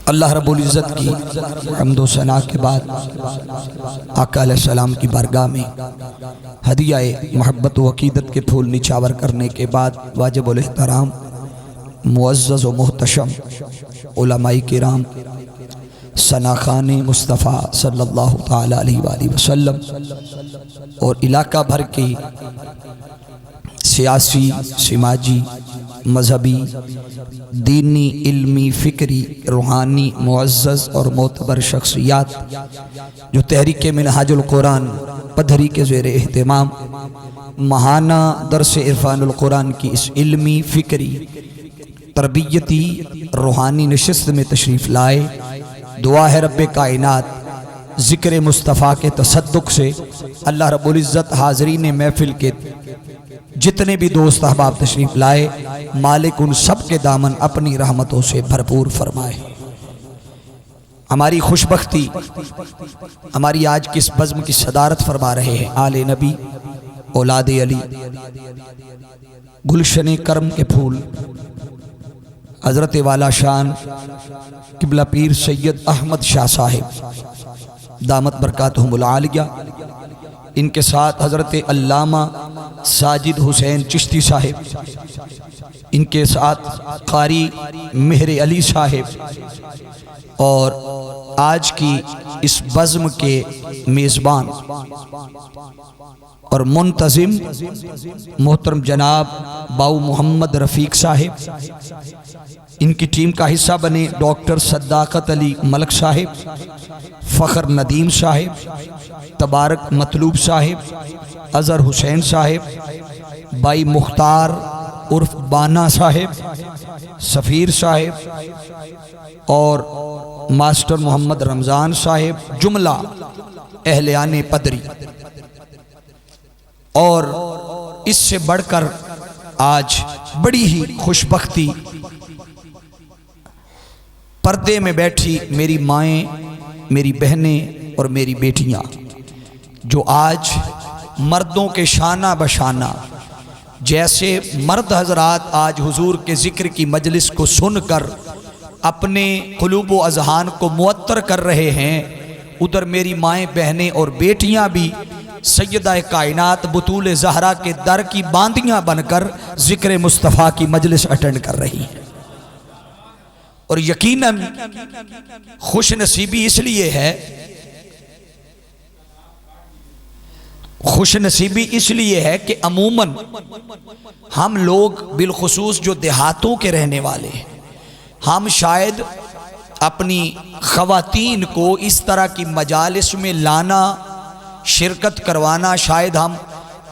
اللہ رب العزت کی حمد و ثنا کے بعد آقا علیہ السلام کی بارگاہ میں ہدیہ محبت و عقیدت کے پھول نچھاور کرنے کے بعد واجب الاحترام معزز و محتشم علماء کرام ثناخان مصطفیٰ صلی اللہ تعالی علیہ وآلہ وسلم اور علاقہ بھر کی سیاسی، سماجی، مذہبی، دینی، علمی، فکری، روحانی، معزز اور معتبر شخصیات جو تحریک منہاج القرآن پدھری کے زیر اہتمام ماہانہ درس عرفان القرآن کی اس علمی، فکری، تربیتی، روحانی نشست میں تشریف لائے، دعا ہے رب کائنات ذکر مصطفیٰ کے تصدق سے اللہ رب العزت حاضرین محفل کے جتنے بھی دوست احباب تشریف لائے مالک ان سب کے دامن اپنی رحمتوں سے بھرپور فرمائے۔ ہماری خوشبختی ہماری آج کی اس بزم کی صدارت فرما رہے ہیں آل نبی، اولاد علی، گلشن کرم کے پھول حضرت والا شان قبلہ پیر سید احمد شاہ صاحب دامت برکاتہم العالیہ، ان کے ساتھ حضرت علامہ ساجد حسین چشتی صاحب، ان کے ساتھ قاری مہر علی صاحب، اور آج کی اس بزم کے میزبان اور منتظم محترم جناب باؤ محمد رفیق صاحب، ان کی ٹیم کا حصہ بنے ڈاکٹر صداقت علی ملک صاحب، فخر ندیم صاحب، تبارک مطلوب صاحب، اظہر حسین صاحب، بائی مختار عرف بانا صاحب، سفیر صاحب اور ماسٹر محمد رمضان صاحب، جملہ اہلیان پدری۔ اور اس سے بڑھ کر آج بڑی ہی خوشبختی پردے میں بیٹھی میری مائیں، میری بہنیں اور میری بیٹیاں جو آج مردوں کے شانہ بشانہ جیسے مرد حضرات آج حضور کے ذکر کی مجلس کو سن کر اپنے قلوب و اذہان کو معطر کر رہے ہیں، ادھر میری مائیں، بہنیں اور بیٹیاں بھی سیدہ کائنات بطول زہرا کے در کی باندیاں بن کر ذکر مصطفیٰ کی مجلس اٹینڈ کر رہی ہیں۔ اور یقیناً خوش نصیبی اس لیے ہے، خوش نصیبی اس لیے ہے کہ عموماً ہم لوگ بالخصوص جو دیہاتوں کے رہنے والے ہیں، ہم شاید اپنی خواتین کو اس طرح کی مجالس میں لانا، شرکت کروانا شاید ہم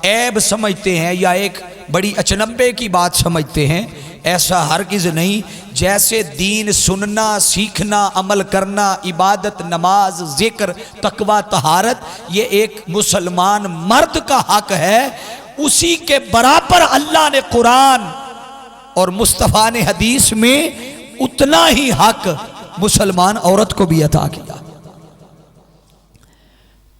عیب سمجھتے ہیں یا ایک بڑی اچنبے کی بات سمجھتے ہیں۔ ایسا ہرگز نہیں۔ جیسے دین سننا، سیکھنا، عمل کرنا، عبادت، نماز، ذکر، تقوی، طہارت یہ ایک مسلمان مرد کا حق ہے، اسی کے برابر اللہ نے قرآن اور مصطفیٰ نے حدیث میں اتنا ہی حق مسلمان عورت کو بھی عطا کیا۔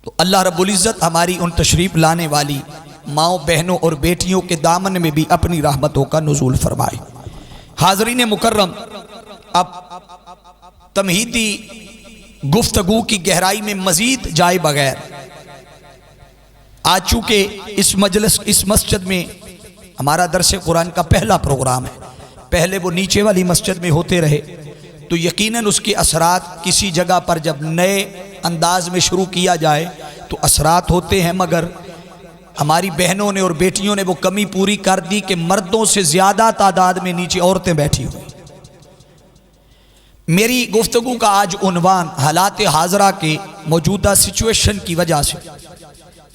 تو اللہ رب العزت ہماری ان تشریف لانے والی ماؤں، بہنوں اور بیٹیوں کے دامن میں بھی اپنی رحمتوں کا نزول فرمائے۔ حاضرین مکرم، اب تمہیدی گفتگو کی گہرائی میں مزید جائے بغیر آج چونکہ اس مجلس، اس مسجد میں ہمارا درس قرآن کا پہلا پروگرام ہے، پہلے وہ نیچے والی مسجد میں ہوتے رہے تو یقیناً اس کے اثرات کسی جگہ پر جب نئے انداز میں شروع کیا جائے تو اثرات ہوتے ہیں، مگر ہماری بہنوں نے اور بیٹیوں نے وہ کمی پوری کر دی کہ مردوں سے زیادہ تعداد میں نیچے عورتیں بیٹھی ہوئی۔ میری گفتگو کا آج عنوان حالات حاضرہ کے موجودہ سچویشن کی وجہ سے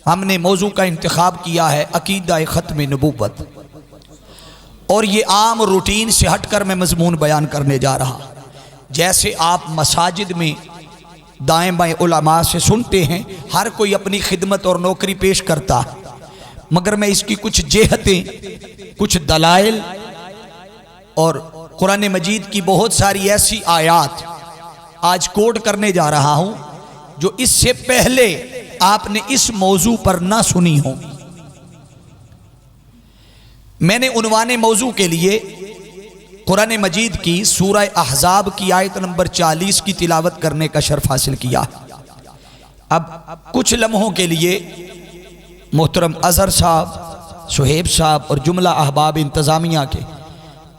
ہم نے موضوع کا انتخاب کیا ہے عقیدہ ختم نبوت، اور یہ عام روٹین سے ہٹ کر میں مضمون بیان کرنے جا رہا۔ جیسے آپ مساجد میں دائیں بائیں علماء سے سنتے ہیں، ہر کوئی اپنی خدمت اور نوکری پیش کرتا ہے، مگر میں اس کی کچھ جہتیں، کچھ دلائل اور قرآن مجید کی بہت ساری ایسی آیات آج کوٹ کرنے جا رہا ہوں جو اس سے پہلے آپ نے اس موضوع پر نہ سنی ہوں۔ میں نے عنوان موضوع کے لیے قرآن مجید کی سورہ احزاب کی آیت نمبر 40 کی تلاوت کرنے کا شرف حاصل کیا۔ اب کچھ لمحوں کے لیے محترم اظہر صاحب، شہیب صاحب اور جملہ احباب انتظامیہ کے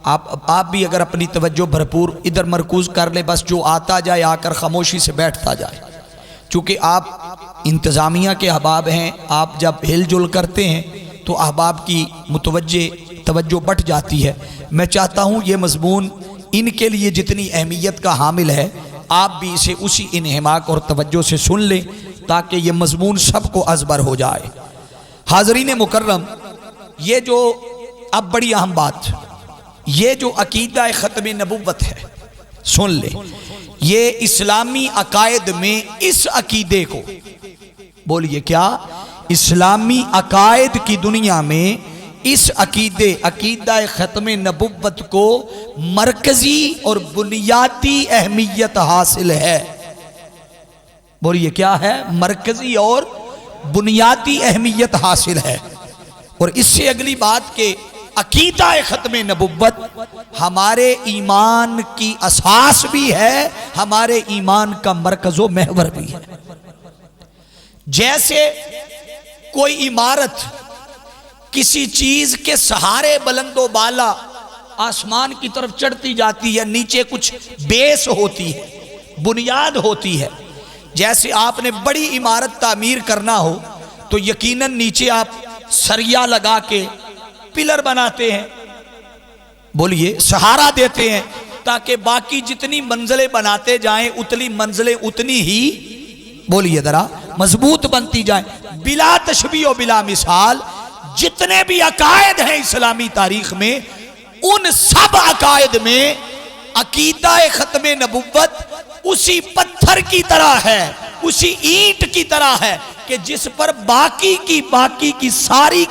آپ بھی اگر اپنی توجہ بھرپور ادھر مرکوز کر لیں، بس جو آتا جائے آ کر خاموشی سے بیٹھتا جائے، چونکہ آپ انتظامیہ کے احباب ہیں، آپ جب ہل جل کرتے ہیں تو احباب کی توجہ بٹ جاتی ہے۔ میں چاہتا ہوں یہ مضمون ان کے لیے جتنی اہمیت کا حامل ہے، آپ بھی اسے اسی انہماک اور توجہ سے سن لیں تاکہ یہ مضمون سب کو ازبر ہو جائے۔ حاضرین مکرم، یہ جو اب بڑی اہم بات، یہ جو عقیدہ ختم نبوت ہے، سن لیں، یہ اسلامی عقائد میں اس عقیدے کو، بولیے کیا، اسلامی عقائد کی دنیا میں اس عقیدہ ختم نبوت کو مرکزی اور بنیادی اہمیت حاصل ہے۔ بولیے کیا ہے؟ مرکزی اور بنیادی اہمیت حاصل ہے۔ اور اس سے اگلی بات کہ عقیدہ ختم نبوت ہمارے ایمان کی اساس بھی ہے، ہمارے ایمان کا مرکز و محور بھی ہے۔ جیسے کوئی عمارت کسی چیز کے سہارے بلند و بالا آسمان کی طرف چڑھتی جاتی ہے، نیچے کچھ بیس ہوتی ہے، بنیاد ہوتی ہے۔ جیسے آپ نے بڑی عمارت تعمیر کرنا ہو تو یقیناً نیچے آپ سریا لگا کے پلر بناتے ہیں، بولیے سہارا دیتے ہیں، تاکہ باقی جتنی منزلیں بناتے جائیں اتنی منزلیں اتنی ہی، بولیے ذرا، مضبوط بنتی جائیں۔ بلا تشبیہ و بلا مثال جتنے بھی عقائد ہیں اسلامی تاریخ میں، ان سب عقائد میں عقیدہ ختم نبوت اسی پتھر کی طرح ہے، اسی اینٹ کی طرح ہے کہ جس پر باقی کی ساری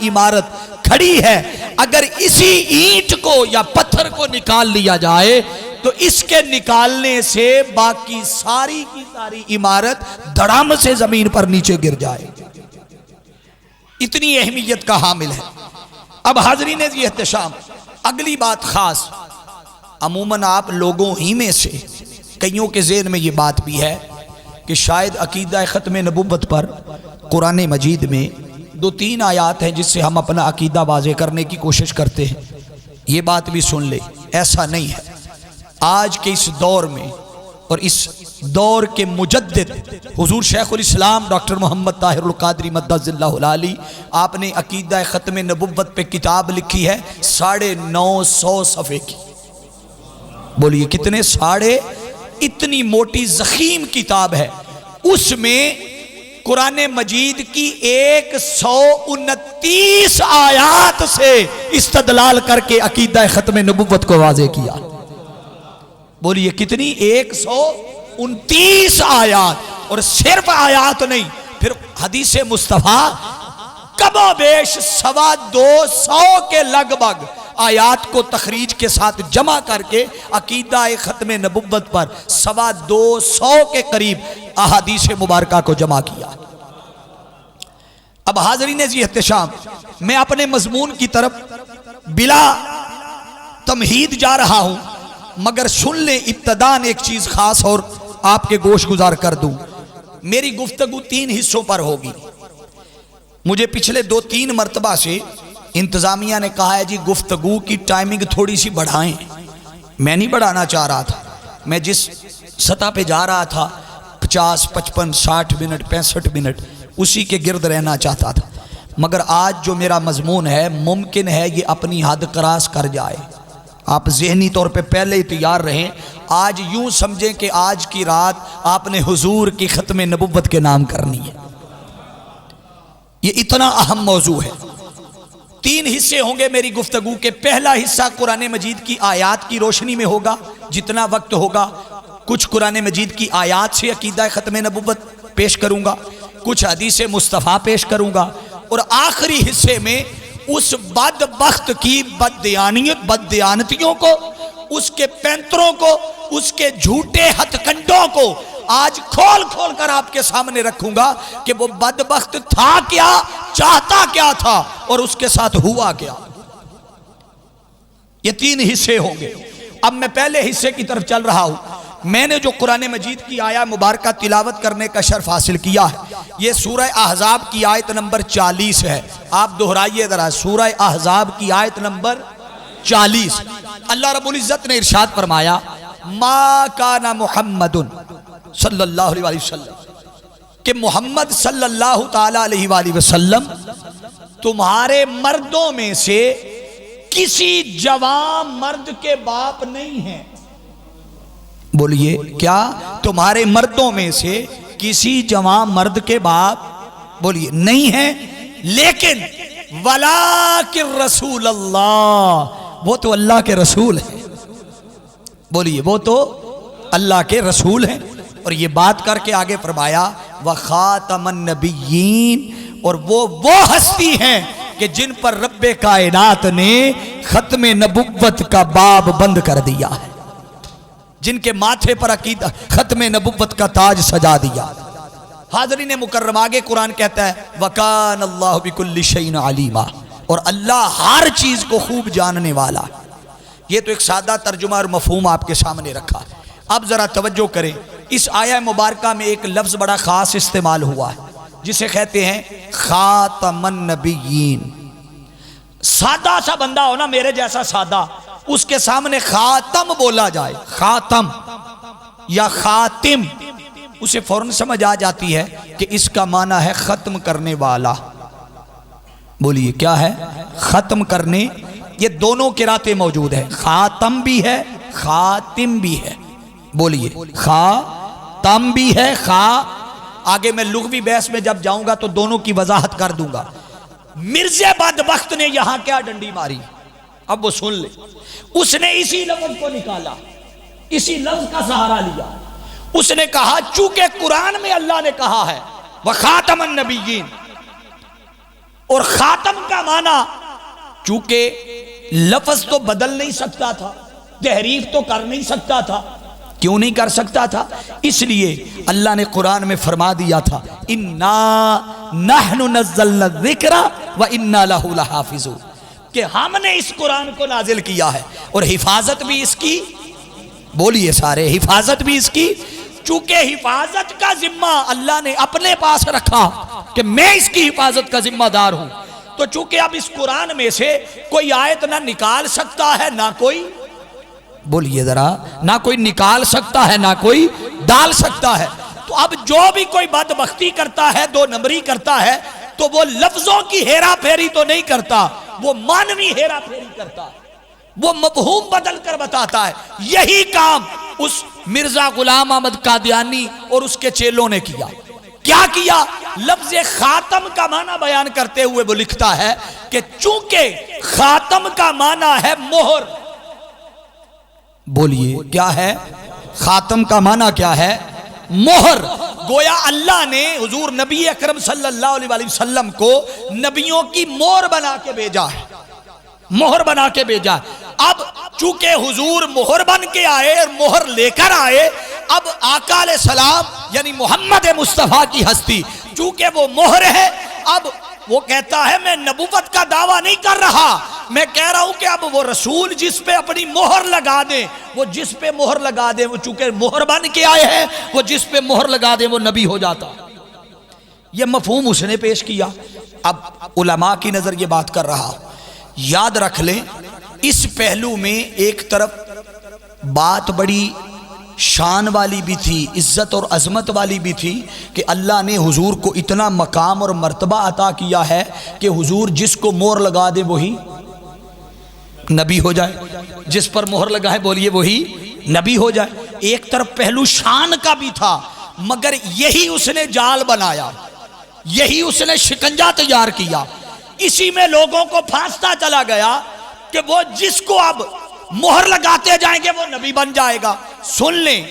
عمارت کھڑی ہے۔ اگر اسی اینٹ کو یا پتھر کو نکال لیا جائے تو اس کے نکالنے سے باقی ساری کی ساری عمارت دھڑام سے زمین پر نیچے گر جائے، اتنی اہمیت کا حامل ہے۔ اب حاضرین یہ احتشام، اگلی بات خاص، عموماً آپ لوگوں ہی میں سے کئیوں کے ذہن میں یہ بات بھی ہے کہ شاید عقیدہ ختم نبوت پر قرآن مجید میں 2-3 آیات ہیں جس سے ہم اپنا عقیدہ واضح کرنے کی کوشش کرتے ہیں۔ یہ بات بھی سن لے، ایسا نہیں ہے۔ آج کے اس دور میں اور اس دور کے مجدد حضور شیخ الاسلام ڈاکٹر محمد طاہر القادری مدد اللہ العالی، آپ نے عقیدہ ختم نبوت پہ کتاب لکھی ہے 950 صفحے کی، بولیے کتنے، اتنی موٹی ضخیم کتاب ہے۔ اس میں قرآن مجید کی 129 آیات سے استدلال کر کے عقیدہ ختم نبوت کو واضح کیا۔ بولیے کتنی، 129 آیات، اور صرف آیات نہیں، پھر حدیث مصطفیٰ کم و بیش 225 کے لگ بھگ آیات کو تخریج کے ساتھ جمع کر کے عقیدہ ختم نبوت پر 225 کے قریب احادیث مبارکہ کو جمع کیا۔ اب حاضرین ذی احتشام، میں اپنے مضمون کی طرف بلا تمہید جا رہا ہوں، مگر سن لیں ابتداً ایک چیز خاص اور آپ کے گوش گزار کر دوں۔ میری گفتگو 3 حصوں پر ہوگی۔ مجھے پچھلے 2-3 مرتبہ سے انتظامیہ نے کہا ہے جی گفتگو کی ٹائمنگ تھوڑی سی بڑھائیں۔ میں نہیں بڑھانا چاہ رہا تھا، میں جس سطح پہ جا رہا تھا 50، 55، 60 منٹ، 65 منٹ اسی کے گرد رہنا چاہتا تھا، مگر آج جو میرا مضمون ہے ممکن ہے یہ اپنی حد کراس کر جائے۔ آپ ذہنی طور پہ پہلے ہی تیار رہیں۔ آج یوں سمجھیں کہ آج کی رات آپ نے حضور کی ختم نبوت کے نام کرنی ہے۔ یہ اتنا اہم موضوع ہے۔ 3 حصے ہوں گے میری گفتگو کے۔ پہلا حصہ قرآن مجید کی آیات کی روشنی میں ہوگا، جتنا وقت ہوگا۔ کچھ قرآن مجید کی آیات سے عقیدہ ختم نبوت پیش کروں گا، کچھ حدیث مصطفیٰ پیش کروں گا، اور آخری حصے میں اس بدبخت کی بددیانتیوں کو، اس کے پینتروں کو، اس کے جھوٹے ہتھ کنڈوں کو آج کھول کھول کر آپ کے سامنے رکھوں گا کہ وہ بدبخت تھا کیا، چاہتا کیا تھا، اور اس کے ساتھ ہوا کیا۔ یہ 3 حصے ہوں گے۔ اب میں پہلے حصے کی طرف چل رہا ہوں۔ میں نے جو قرآن مجید کی آیہ مبارکہ تلاوت کرنے کا شرف حاصل کیا ہے، یہ سورہ احزاب کی آیت نمبر 40 ہے۔ آپ دہرائیے ذرا، سورہ احزاب کی آیت نمبر 40۔ اللہ رب العزت نے ارشاد فرمایا، ما کان محمد صلی اللہ علیہ وسلم، کہ محمد صلی اللہ تعالی علیہ وآلہ وسلم تمہارے مردوں میں سے کسی جوان مرد کے باپ نہیں ہیں۔ بولیے کیا؟ تمہارے مردوں میں سے کسی جوان مرد کے باپ بولیے نہیں ہیں، لیکن ولیکن رسول اللہ، وہ تو اللہ کے رسول ہیں۔ بولیے وہ تو اللہ کے رسول ہیں۔ اور یہ بات کر کے آگے فرمایا وخاتم النبیین، اور وہ ہستی ہیں کہ جن پر رب کائنات نے ختم نبوت کا باب بند کر دیا ہے، جن کے ماتھے پر عقیدہ ختم نبوت کا تاج سجا دیا۔ حاضرین مکرم، آگے قرآن کہتا ہے وَكَانَ اللَّهُ بِكُلِّ شَيْءٍ عَلِيمًا، اور اللہ ہر چیز کو خوب جاننے والا۔ یہ تو ایک سادہ ترجمہ اور مفہوم آپ کے سامنے رکھا۔ اب ذرا توجہ کریں، اس آیہ مبارکہ میں ایک لفظ بڑا خاص استعمال ہوا ہے جسے کہتے ہیں خاتم النبیین۔ سادہ سا بندہ ہو نا، میرے جیسا سادہ، اس کے سامنے خاتم بولا جائے، خاتم یا خاتم، اسے فوراً سمجھ آ جاتی ہے کہ اس کا معنی ہے ختم کرنے والا۔ بولیے کیا ہے؟ ختم کرنے۔ یہ دونوں قراتیں موجود ہیں، خاتم بھی ہے خاتم بھی ہے۔ بولیے خاتم بھی ہے آگے میں لغوی بحث میں جب جاؤں گا تو دونوں کی وضاحت کر دوں گا۔ مرزا بدبخت نے یہاں کیا ڈنڈی ماری، اب وہ سن لے۔ اس نے اسی لفظ کو نکالا، اسی لفظ کا سہارا لیا۔ اس نے کہا چونکہ قرآن میں اللہ نے کہا ہے وَخَاتَمَ النَّبِيِّينَ، اور خاتم کا معنی چونکہ لفظ تو بدل نہیں سکتا تھا، تحریف تو کر نہیں سکتا تھا۔ کیوں نہیں کر سکتا تھا؟ اس لیے اللہ نے قرآن میں فرما دیا تھا اِنَّا نَحْنُ نَزَّلْنَا الذِّكْرَ وَإِنَّا لَهُ لَحَافِظُونَ، کہ ہم نے اس قرآن کو نازل کیا ہے اور حفاظت بھی اس کی۔ بولیے سارے، حفاظت بھی اس کی۔ چونکہ حفاظت کا ذمہ اللہ نے اپنے پاس رکھا کہ میں اس کی حفاظت کا ذمہ دار ہوں، تو چونکہ اب اس قرآن میں سے کوئی آیت نہ نکال سکتا ہے نہ کوئی، بولیے ذرا، نہ کوئی نکال سکتا ہے نہ کوئی ڈال سکتا ہے۔ تو اب جو بھی کوئی بدبختی کرتا ہے، 2 نمبری کرتا ہے، تو وہ لفظوں کی ہیرا پھیری تو نہیں کرتا، وہ معنوی ہیرا پھیری کرتا ہے، وہ مفہوم بدل کر بتاتا ہے۔ یہی کام اس مرزا غلام احمد قادیانی اور اس کے چیلوں نے کیا۔ کیا کیا؟ لفظ خاتم کا معنی بیان کرتے ہوئے وہ لکھتا ہے کہ چونکہ خاتم کا معنی ہے مہر۔ بولیے کیا ہے؟ خاتم کا معنی کیا ہے؟ مہر۔ گویا اللہ نے حضور نبی اکرم صلی اللہ علیہ وسلم کو نبیوں کی مہر بنا کے بھیجا ہے، مہر بنا کے بھیجا ہے۔ اب چونکہ حضور مہر بن کے آئے اور مہر لے کر آئے، اب آقا علیہ السلام یعنی محمد مصطفیٰ کی ہستی چونکہ وہ مہر ہے، اب وہ کہتا ہے میں نبوت کا دعویٰ نہیں کر رہا، میں کہہ رہا ہوں کہ اب وہ رسول جس پہ اپنی مہر لگا دیں، وہ جس پہ مہر لگا دیں، وہ چونکہ مہر بن کے آئے ہیں، وہ جس پہ مہر لگا دیں وہ نبی ہو جاتا۔ یہ مفہوم اس نے پیش کیا۔ اب علماء کی نظر یہ بات کر رہا، یاد رکھ لیں اس پہلو میں ایک طرف بات بڑی شان والی بھی تھی، عزت اور عظمت والی بھی تھی کہ اللہ نے حضور کو اتنا مقام اور مرتبہ عطا کیا ہے کہ حضور جس کو مہر لگا دے وہی نبی ہو جائے، جس پر مہر لگائے بولیے وہی نبی ہو جائے۔ ایک طرف پہلو شان کا بھی تھا، مگر یہی اس نے جال بنایا، یہی اس نے شکنجہ تیار کیا، اسی میں لوگوں کو پھانستا چلا گیا کہ وہ جس کو اب مہر لگاتے جائیں گے وہ نبی بن جائے گا۔ سن لیں،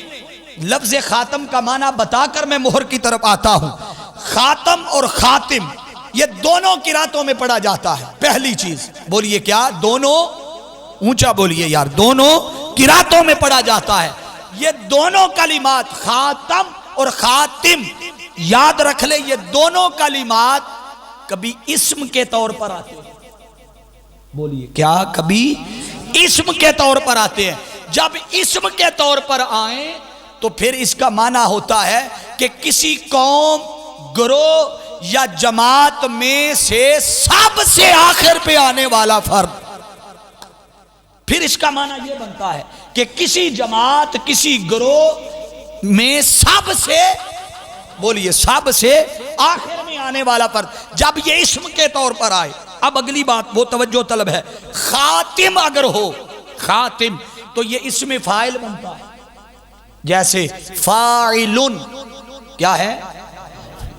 لفظ خاتم کا معنی بتا کر میں مہر کی طرف آتا ہوں۔ خاتم اور خاتم یہ دونوں قراتوں میں پڑھا جاتا ہے۔ پہلی چیز بولیے کیا؟ دونوں، اونچا بولیے یار، دونوں قراتوں میں پڑھا جاتا ہے۔ یہ دونوں کلمات خاتم اور خاتم یاد رکھ لیں، یہ دونوں کلمات کبھی اسم کے طور پر آتے ہیں، بولیے کیا؟ کبھی اسم کے طور پر آتے ہیں. جب اسم کے طور پر آئیں تو پھر اس کا معنی ہوتا ہے کہ کسی قوم، گروہ یا جماعت میں سے سب سے آخر پہ آنے والا فرد. پھر اس کا معنی یہ بنتا ہے کہ کسی جماعت، کسی گروہ میں سب سے، بولیے، سب سے آخر میں آنے والا فرد. جب یہ اسم کے طور پر آئے، اب اگلی بات وہ توجہ طلب ہے، خاتم اگر ہو، خاتم تو یہ اسم فاعل بنتا ہے. جیسے فاعلن، کیا ہے؟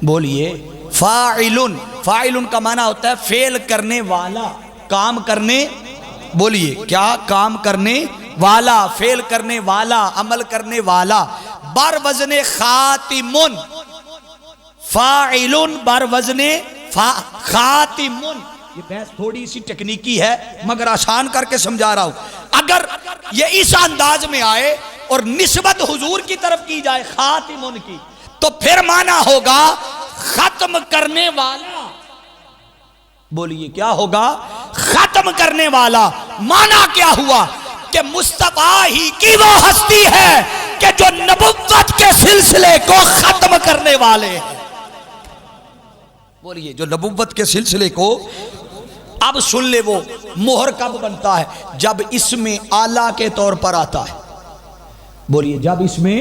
بولیے، فاعلن. فاعلن کا معنی ہوتا ہے فعل کرنے والا، کام کرنے، بولیے کیا؟ کام کرنے والا، فعل کرنے والا، عمل کرنے والا. بر وزن خاتمن، فاعلن بر وزن خاتمن. یہ بحث تھوڑی سی ٹیکنیکی ہے مگر آسان کر کے سمجھا رہا ہوں. اگر یہ اس انداز میں آئے اور نسبت حضور کی طرف کی جائے خاتمن کی، تو پھر معنی ہوگا ختم کرنے والا. بولیے کیا ہوگا؟ ختم کرنے والا. معنی کیا ہوا؟ کہ مصطفیٰ ہی کی وہ ہستی ہے کہ جو نبوت کے سلسلے کو ختم کرنے والے ہیں. بولیے، جو نبوت کے سلسلے کو. اب سن لے، وہ مہر کب بنتا ہے؟ جب اس میں اعلیٰ کے طور پر آتا ہے. بولیے، جب اس میں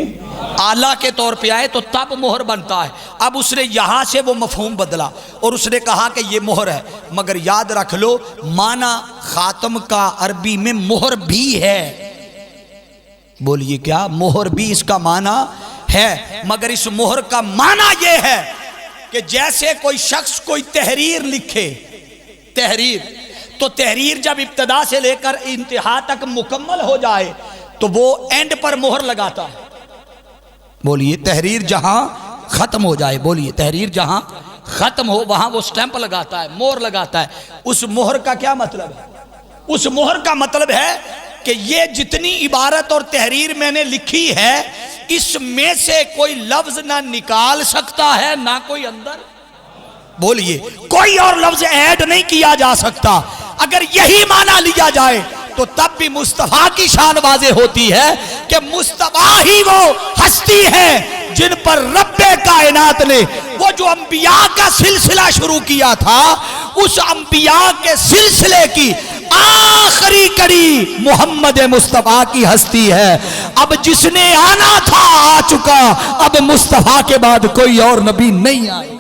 اعلیٰ کے طور پہ آئے تو تب مہر بنتا ہے. اب اس نے یہاں سے وہ مفہوم بدلا اور اس نے کہا کہ یہ مہر ہے، مگر یاد رکھ لو معنی خاتم کا عربی میں مہر بھی ہے. بولیے کیا؟ مہر بھی اس کا معنی ہے، مگر اس مہر کا معنی یہ ہے کہ جیسے کوئی شخص کوئی تحریر لکھے، تحریر، تو تحریر جب ابتدا سے لے کر انتہا تک مکمل ہو جائے تو وہ اینڈ پر مہر لگاتا ہے. بولیے، تحریر جہاں ختم ہو جائے، بولیے تحریر جہاں ختم ہو وہاں وہ سٹیمپ لگاتا ہے، مہر لگاتا ہے. اس مہر کا کیا مطلب ہے؟ اس مہر کا مطلب ہے کہ یہ جتنی عبارت اور تحریر میں نے لکھی ہے اس میں سے کوئی لفظ نہ نکال سکتا ہے نہ کوئی اندر، بولیے کوئی اور لفظ ایڈ نہیں کیا جا سکتا. اگر یہی معنی لیا جائے تو تب بھی مصطفیٰ کی شان واضح ہوتی ہے کہ مصطفیٰ ہی وہ ہستی ہے جن پر رب کائنات نے وہ جو انبیاء کا سلسلہ شروع کیا تھا، اس انبیاء کے سلسلے کی آخری کڑی محمد مصطفیٰ کی ہستی ہے. اب جس نے آنا تھا آ چکا، اب مصطفیٰ کے بعد کوئی اور نبی نہیں آئے.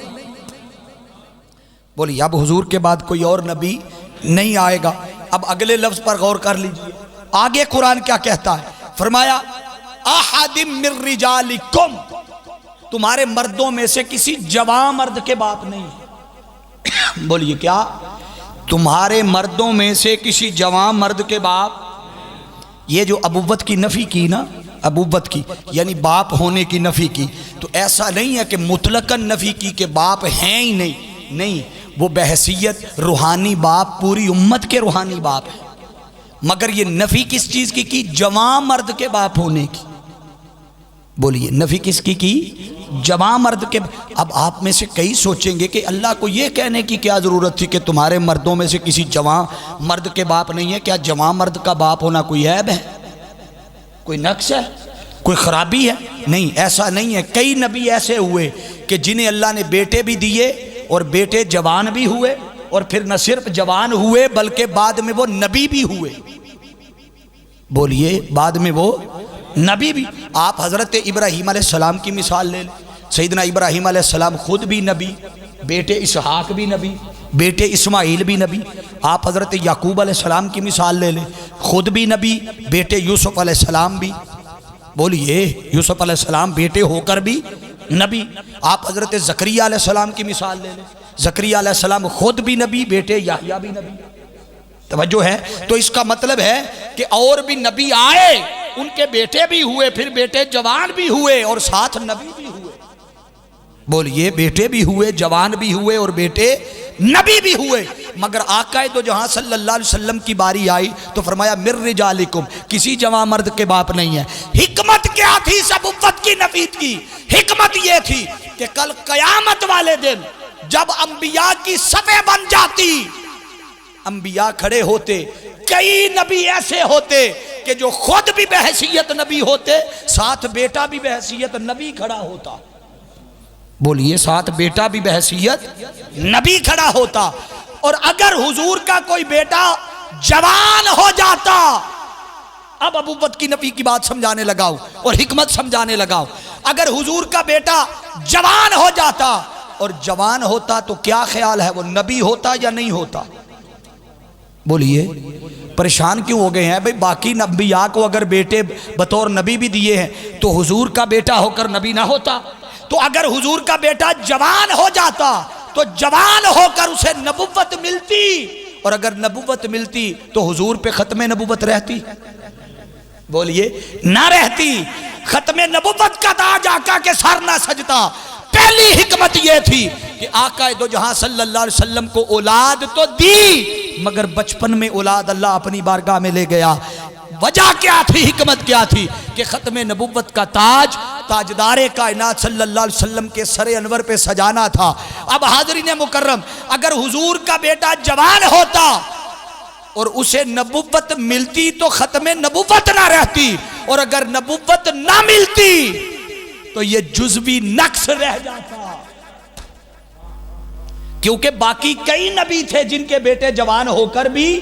بولیے، اب حضور کے بعد کوئی اور نبی نہیں آئے گا. اب اگلے لفظ پر غور کر لیجئے، آگے قرآن کیا کہتا ہے؟ فرمایا احد من رجالکم، تمہارے مردوں میں سے کسی جوان مرد کے باپ نہیں ہے. بولیے کیا؟ تمہارے مردوں میں سے کسی جوان مرد کے باپ. یہ جو ابوت کی نفی کی نا، ابوت کی یعنی باپ ہونے کی نفی کی، تو ایسا نہیں ہے کہ مطلقاً نفی کی کہ باپ ہیں ہی نہیں، وہ بحیثیت روحانی باپ پوری امت کے روحانی باپ ہے. مگر یہ نفی کس چیز کی جوان مرد کے باپ ہونے کی. بولیے، نفی کس کی جوان مرد کے. اب آپ میں سے کئی سوچیں گے کہ اللہ کو یہ کہنے کی کیا ضرورت تھی کہ تمہارے مردوں میں سے کسی جوان مرد کے باپ نہیں ہے؟ کیا جوان مرد کا باپ ہونا کوئی عیب ہے، کوئی نقص ہے، کوئی خرابی ہے؟ نہیں، ایسا نہیں ہے. کئی نبی ایسے ہوئے کہ جنہیں اللہ نے بیٹے بھی دیے اور بیٹے جوان بھی ہوئے، اور پھر نہ صرف جوان ہوئے بلکہ بعد میں وہ نبی بھی ہوئے. بولیے، بعد میں وہ نبی بھی. آپ حضرت ابراہیم علیہ السلام کی مثال لے لیں. سیدنا ابراہیم علیہ السلام خود بھی نبی، بیٹے اسحاق بھی نبی، بیٹے اسماعیل بھی نبی. آپ حضرت یعقوب علیہ السلام کی مثال لے لیں، خود بھی نبی، بیٹے یوسف علیہ السلام بھی. بولیے، یوسف علیہ السلام بیٹے ہو کر بھی نبی. آپ حضرت زکریا علیہ السلام کی مثال لے لیں، زکریا علیہ السلام خود بھی نبی، بیٹے یحییٰ بھی نبی. توجہ ہے؟ تو اس کا مطلب ہے کہ اور بھی نبی آئے، ان کے بیٹے بھی ہوئے، پھر بیٹے جوان بھی ہوئے اور ساتھ نبی بھی ہوئے. بولیے، بیٹے بھی ہوئے، جوان بھی ہوئے اور بیٹے نبی بھی ہوئے. مگر آقا دو جہاں صلی اللہ علیہ وسلم کی باری آئی تو فرمایا من رجالکم، کسی جوان مرد کے باپ نہیں ہے. حکمت کیا تھی ابوت کی نفی کی؟ حکمت یہ تھی کہ کل قیامت والے دن جب انبیاء کی صفیں بن جاتی، انبیاء کھڑے ہوتے، کئی نبی ایسے ہوتے کہ جو خود بھی بحیثیت نبی ہوتے، ساتھ بیٹا بھی بحیثیت نبی کھڑا ہوتا. بولیے، ساتھ بیٹا بھی بحیثیت نبی کھڑا ہوتا. اور اگر حضور کا کوئی بیٹا جوان ہو جاتا، اب ابوت کی نبی کی بات سمجھانے لگاؤ اور حکمت سمجھانے لگاؤ. اگر حضور کا بیٹا جوان ہو جاتا اور جوان ہوتا تو کیا خیال ہے، وہ نبی ہوتا یا نہیں ہوتا؟ بولیے، پریشان کیوں ہو گئے ہیں بھئی؟ باقی انبیاء کو اگر بیٹے بطور نبی بھی دیے ہیں تو حضور کا بیٹا ہو کر نبی نہ ہوتا؟ تو اگر حضور کا بیٹا جوان ہو جاتا تو جوان ہو کر اسے نبوت ملتی، اور اگر نبوت ملتی تو حضور پہ ختم نبوت رہتی؟ بولیے، نہ رہتی. ختم نبوت کا تاج آقا کے سر نہ سجتا. پہلی حکمت یہ تھی کہ آقا دو جہاں صلی اللہ علیہ وسلم کو اولاد تو دی، مگر بچپن میں اولاد اللہ اپنی بارگاہ میں لے گیا. وجہ کیا تھی، حکمت کیا تھی؟ کہ ختم نبوت کا تاج تاجدار کائنات صلی اللہ علیہ وسلم کے سر انور پہ سجانا تھا. اب حاضرین مکرم، اگر حضور کا بیٹا جوان ہوتا اور اسے نبوت ملتی تو ختم نبوت نہ رہتی، اور اگر نبوت نہ ملتی تو یہ جزوی نقص رہ جاتا. کیونکہ باقی کئی نبی تھے جن کے بیٹے جوان ہو کر بھی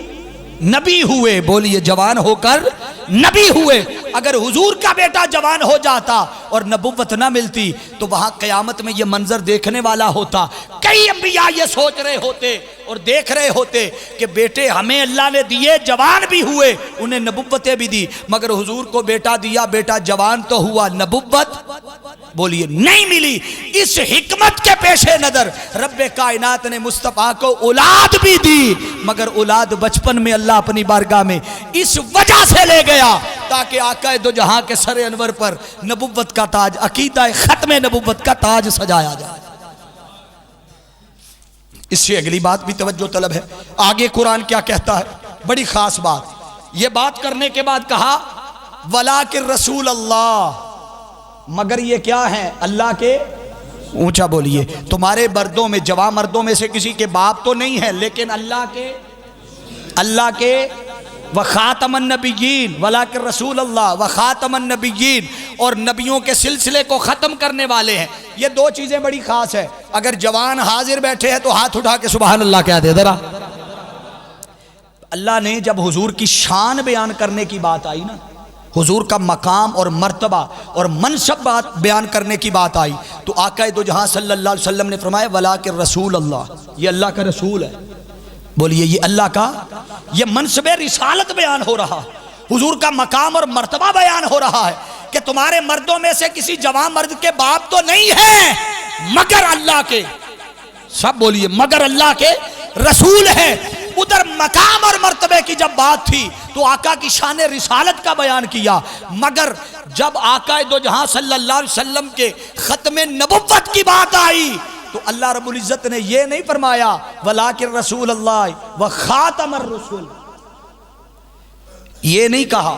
نبی ہوئے. بولیے، جوان ہو کر نبی ہوئے. اگر حضور کا بیٹا جوان ہو جاتا اور نبوت نہ ملتی تو وہاں قیامت میں یہ منظر دیکھنے والا ہوتا. کئی انبیاء یہ سوچ رہے ہوتے اور دیکھ رہے ہوتے کہ بیٹے ہمیں اللہ نے دیے، جوان بھی ہوئے، انہیں نبوتیں بھی دی، مگر حضور کو بیٹا دیا، بیٹا جوان تو ہوا، نبوت بولیے نہیں ملی. اس حکمت کے پیش نظر رب کائنات نے مصطفیٰ کو اولاد بھی دی، مگر اولاد بچپن میں اللہ اپنی بارگاہ میں اس وجہ سے لے گیا تاکہ آقا دو جہاں کے سر انور پر نبوت کا تاج، عقیدہ ختم نبوت کا تاج سجایا جائے. اس سے اگلی بات بھی توجہ طلب ہے. آگے قرآن کیا کہتا ہے؟ بڑی خاص بات. یہ بات کرنے کے بعد کہا وَلَٰكِن رسول اللہ، مگر یہ کیا ہے؟ اللہ کے. اونچا بولیے. تمہارے مردوں میں، جوان مردوں میں سے کسی کے باپ تو نہیں ہے، لیکن اللہ کے وخاتم النبیین، ولیکن رسول اللہ وخاتم النبیین، اور نبیوں کے سلسلے کو ختم کرنے والے ہیں. یہ دو چیزیں بڑی خاص ہے. اگر جوان حاضر بیٹھے ہیں تو ہاتھ اٹھا کے سبحان اللہ کہہ دے ذرا. اللہ نے جب حضور کی شان بیان کرنے کی بات آئی نا، حضور کا مقام اور مرتبہ اور منصب بات بیان کرنے کی بات آئی، تو آقا دو جہاں صلی اللہ علیہ وسلم نے فرمایا ولیکن رسول اللہ، یہ اللہ کا رسول ہے. بولیے، یہ اللہ کا، یہ منصب رسالت بیان ہو رہا، حضور کا مقام اور مرتبہ بیان ہو رہا ہے کہ تمہارے مردوں میں سے کسی جوان مرد کے باپ تو نہیں ہیں، مگر اللہ کے، سب بولیے، مگر اللہ کے رسول ہیں. ادھر مقام اور مرتبے کی جب بات تھی تو آقا کی شان رسالت کا بیان کیا، مگر جب آقا دو جہاں صلی اللہ علیہ وسلم کے ختم نبوت کی بات آئی تو اللہ رب العزت نے یہ نہیں فرمایا ولیکن رسول اللہ وخاتم الرسول، یہ نہیں کہا.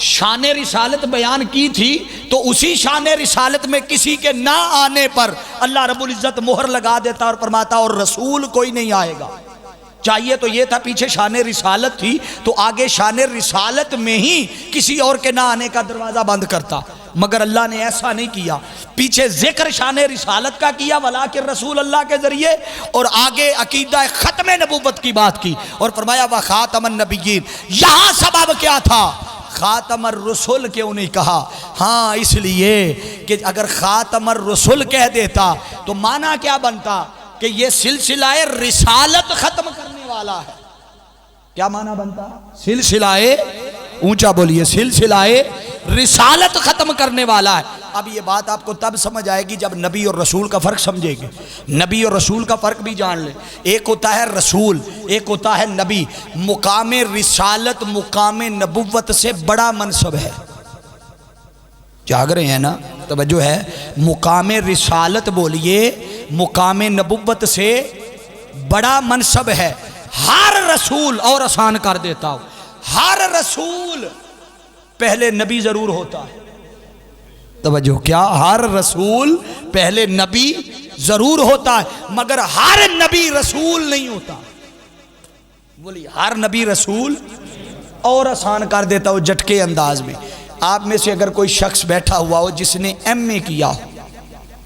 شان رسالت بیان کی تھی تو اسی شان رسالت میں کسی کے نہ آنے پر اللہ رب العزت مہر لگا دیتا اور فرماتا اور رسول کوئی نہیں آئے گا. چاہیے تو یہ تھا پیچھے شان رسالت تھی تو آگے شان رسالت میں ہی کسی اور کے نہ آنے کا دروازہ بند کرتا، مگر اللہ نے ایسا نہیں کیا. پیچھے ذکر شان رسالت کا کیا ولیکن رسول اللہ کے ذریعے، اور آگے عقیدہ ختم نبوت کی بات کی اور فرمایا وخاتم النبیین. یہاں سبب کیا تھا؟ خاتم الرسل کیوں نہیں کہا؟ ہاں اس لیے کہ اگر خاتم الرسل کہہ دیتا تو معنی کیا بنتا کہ یہ سلسلہ رسالت ختم کرنے والا ہے. کیا معنی بنتا؟ سلسلہ، اونچا بولیے، سلسلہ رسالت ختم کرنے والا ہے. اب یہ بات آپ کو تب سمجھ آئے گی جب نبی اور رسول کا فرق سمجھے گے. نبی اور رسول کا فرق بھی جان لیں. ایک ہوتا ہے رسول، ایک ہوتا ہے نبی. مقام رسالت مقام نبوت سے بڑا منصب ہے. جاگ رہے ہیں نا؟ توجہ ہے. مقام رسالت بولیے مقام نبوت سے بڑا منصب ہے. ہر رسول، اور آسان کر دیتا ہوں، ہر رسول پہلے نبی ضرور ہوتا ہے. توجہ، کیا؟ ہر رسول پہلے نبی ضرور ہوتا ہے، مگر ہر نبی رسول نہیں ہوتا. بولی ہر نبی رسول اور آسان کر دیتا ہو جھٹکے انداز میں. آپ میں سے اگر کوئی شخص بیٹھا ہوا ہو جس نے ایم اے کیا ہو,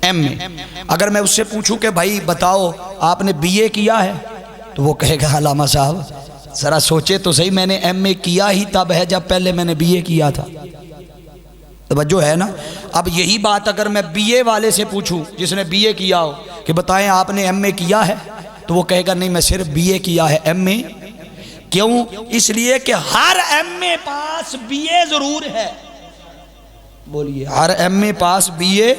ایم اے, اگر میں اس سے پوچھوں کہ بھائی بتاؤ آپ نے بی اے کیا ہے, تو وہ کہے گا علامہ صاحب ذرا سوچے تو صحیح, میں نے ایم اے کیا ہی تب ہے جب پہلے میں نے بی اے کیا تھا. توجہ ہے نا. اب یہی بات اگر میں بی اے والے سے پوچھوں جس نے بی اے کیا ہو کہ بتائیں آپ نے ایم اے کیا ہے, تو وہ کہے گا نہیں میں صرف بی اے کیا ہے, ایم اے کیوں؟ اس لیے کہ ہر ایم اے پاس بی اے ضرور ہے. بولیے ہر ایم اے پاس بی اے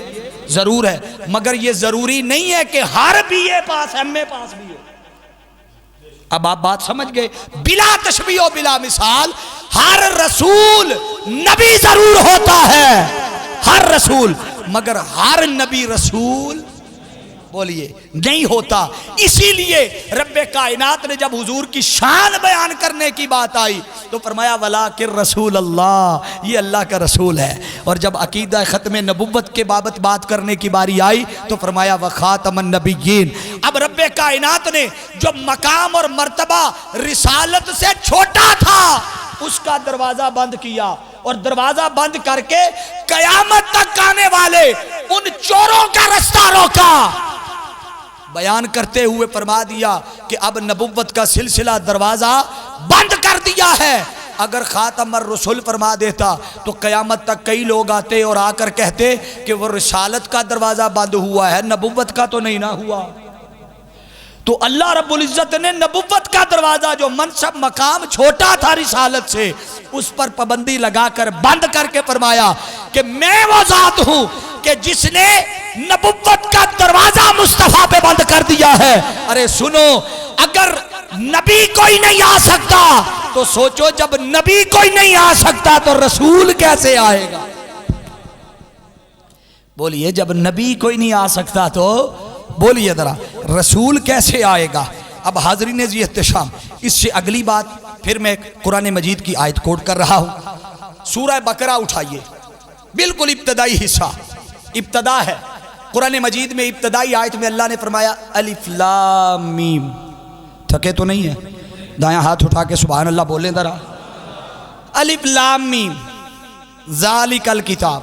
ضرور ہے, مگر یہ ضروری نہیں ہے کہ ہر بی اے پاس ایم اے پاس بھی ہو. اب آپ بات سمجھ گئے. بلا تشبیہ و بلا مثال ہر رسول نبی ضرور ہوتا ہے, ہر رسول, مگر ہر نبی رسول بولیے نہیں ہوتا. اسی لیے رب کائنات نے جب حضور کی شان بیان کرنے کی بات آئی تو فرمایا ولیکن رسول اللہ, یہ اللہ کا رسول ہے. اور جب عقیدہ ختم نبوت کے بابت بات کرنے کی باری آئی تو فرمایا وخاتم النبیین. اب رب کائنات نے جو مقام اور مرتبہ رسالت سے چھوٹا تھا اس کا دروازہ بند کیا, اور دروازہ بند کر کے قیامت تک آنے والے ان چوروں کا رستہ روکا. بیان کرتے ہوئے فرما دیا کہ اب نبوت کا سلسلہ دروازہ بند کر دیا ہے. اگر خاتم الرسول فرما دیتا تو قیامت تک کئی لوگ آتے اور آ کر کہتے کہ وہ رسالت کا دروازہ بند ہوا ہے, نبوت کا تو نہیں نہ ہوا. تو اللہ رب العزت نے نبوت کا دروازہ جو منصب مقام چھوٹا تھا رسالت سے, اس پر پابندی لگا کر بند کر کے فرمایا کہ میں وہ ذات ہوں کہ جس نے نبوت کا دروازہ مصطفیٰ پہ بند کر دیا ہے. ارے سنو, اگر نبی کوئی نہیں آ سکتا تو سوچو جب نبی کوئی نہیں آ سکتا تو رسول کیسے آئے گا؟ بولیے جب نبی کوئی نہیں آ سکتا تو بولیے ذرا رسول کیسے آئے گا؟ اب حاضرین ذی احتشام, اس سے اگلی بات پھر میں قرآن مجید کی آیت کوٹ کر رہا ہوں. سورہ بقرہ اٹھائیے, بالکل ابتدائی حصہ, ابتدا ہے قرآن مجید میں. ابتدائی آیت میں اللہ نے فرمایا الف لام میم. تھکے تو نہیں ہے؟ دایاں ہاتھ اٹھا کے سبحان اللہ بولیں ذرا. الف لام میم ذالک الکتاب,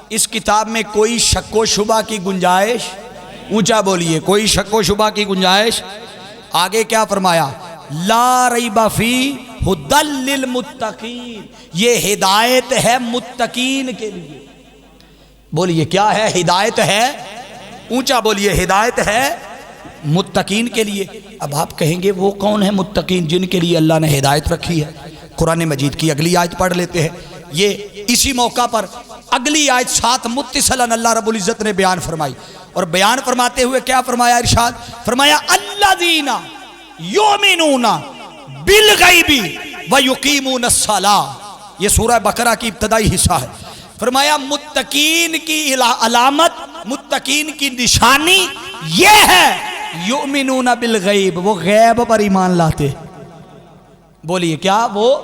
اس کتاب میں کوئی شک و شبہ کی گنجائش, اونچا بولیے, کوئی شک و شبہ کی گنجائش. آگے کیا فرمایا؟ لا ریب فی ھدی للمتقین, یہ ہدایت ہے متقین کے لیے. بولیے کیا ہے؟ ہدایت ہے, اونچا بولیے, ہدایت ہے متقین کے لیے. اب آپ کہیں گے وہ کون ہے متقین جن کے لیے اللہ نے ہدایت رکھی ہے؟ قرآن مجید کی اگلی آیت پڑھ لیتے ہیں. یہ اسی موقع پر اگلی آیت ساتھ متصلاً اللہ رب العزت نے بیان فرمائی, اور بیان فرماتے ہوئے کیا فرمایا؟ ارشاد فرمایا الذین یؤمنون بالغیب ویقیمون الصلاۃ. یہ سورہ بقرہ کی ابتدائی حصہ ہے. فرمایا متقین کی علامت, متقین کی نشانی یہ ہے یؤمنون بالغیب, وہ غیب پر ایمان لاتے. بولیے کیا؟ وہ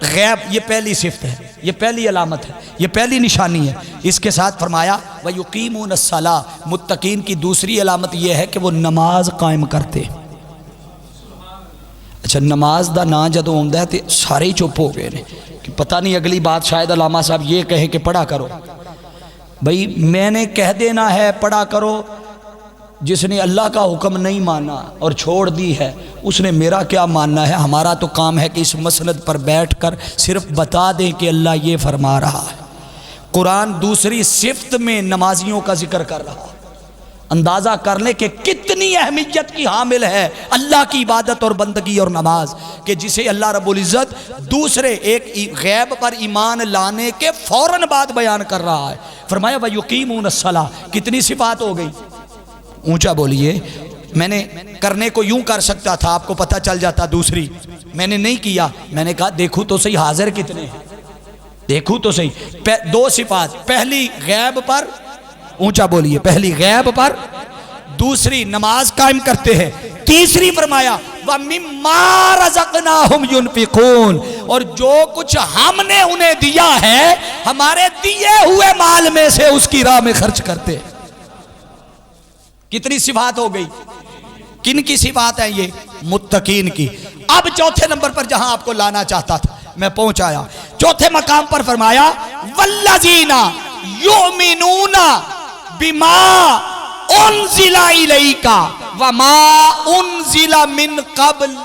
غیب. یہ پہلی صفت ہے, یہ پہلی علامت ہے, یہ پہلی نشانی ہے. اس کے ساتھ فرمایا وَيُقِيمُونَ الصَّلَاةَ, متقین کی دوسری علامت یہ ہے کہ وہ نماز قائم کرتے. اچھا نماز دا نا جدوں ہوندا ہے تے سارے ہی چپ ہو گئے نے کہ پتہ نہیں اگلی بات شاید علامہ صاحب یہ کہے کہ پڑھا کرو. بھئی میں نے کہہ دینا ہے پڑھا کرو, جس نے اللہ کا حکم نہیں مانا اور چھوڑ دی ہے اس نے میرا کیا ماننا ہے؟ ہمارا تو کام ہے کہ اس مسند پر بیٹھ کر صرف بتا دیں کہ اللہ یہ فرما رہا ہے. قرآن دوسری صفت میں نمازیوں کا ذکر کر رہا ہے. اندازہ کر لیں کہ کتنی اہمیت کی حامل ہے اللہ کی عبادت اور بندگی اور نماز, کہ جسے اللہ رب العزت دوسرے ایک غیب پر ایمان لانے کے فوراً بعد بیان کر رہا ہے. فرمایا وَيُقِيمُونَ الصَّلَاةَ, کتنی صفات ہو گئی؟ اونچا بولیے. میں نے کرنے کو یوں کر سکتا تھا, آپ کو پتہ چل جاتا. دوسری میں نے نہیں کیا, میں نے کہا دیکھو تو صحیح حاضر کتنے ہیں, دیکھو تو صحیح. دو صفات, پہلی غیب پر, اونچا بولیے, پہلی غیب پر, دوسری نماز قائم کرتے ہیں. تیسری فرمایا وَمِمَّا رَزَقْنَاهُمْ يُنْفِقُونَ, اور جو کچھ ہم نے انہیں دیا ہے ہمارے دیے ہوئے مال میں سے اس کی راہ میں خرچ کرتے. کتنی صفات ہو گئی؟ کن کی صفات ہیں یہ؟ متقین کی. اب چوتھے نمبر پر جہاں آپ کو لانا چاہتا تھا میں پہنچایا. چوتھے مقام پر فرمایا والذین یؤمنون بما انزل الیک وما انزل من قبل.